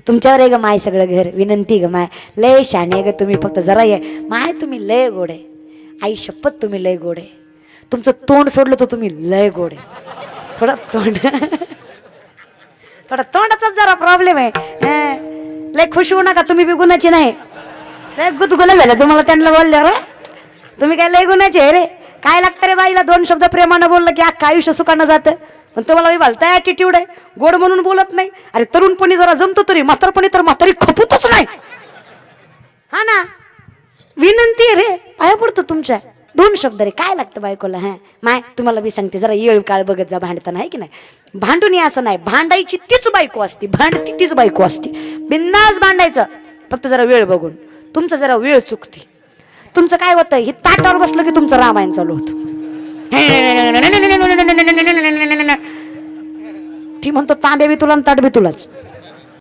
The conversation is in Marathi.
तुमच्यावर आहे ग माय सगळं घर. विनंती ग माय, लय शाने ग तुम्ही, फक्त जरा ये माय. तुम्ही लय गोड आहे आई, शपथ तुम्ही लय गोड आहे. तुमचं तोंड सोडलं तर तुम्ही लय गोड आहे. थोडं तोंड थोडा तोंडाचाच जरा प्रॉब्लेम आहे. लय खुश होऊ नका, तुम्ही बी गुणाचे नाही. लय गुदगुणा झालं तुम्हाला त्यांना बोलल्यावर. तुम्ही काय लय गुणाचे आहे रे. काय लागतं रे बाईला, दोन शब्द प्रेमानं बोललं की अख्खं आयुष्य सुखानं जातं. पण तुम्हाला मी भलता ॲटिट्यूड आहे, गोड म्हणून बोलत नाही. अरे तरुणपणी जरा जमतो तरी, म्हातारपणी तर म्हातारी खपूतच नाही. हा ना, विनंती आहे रे, पाया पडतो तुमच्या. दोन शब्द रे, काय लागतं बायकोला. हा माय, तुम्हाला मी सांगते, जरा येळ काळ बघत जा भांडताना, आहे की नाही. भांडून असं नाही, भांडायची तीच बायको असती, भांडती तीच बायको असती. बिंदास भांडायचं, फक्त जरा वेळ बघून. तुमचं जरा वेळ चुकती. तुमचं काय होतं, हे ताटावर बसलं की तुमचं रामायण चालू होतं. ती म्हणतो तांब्या बी तुला ताट बी तुलाच.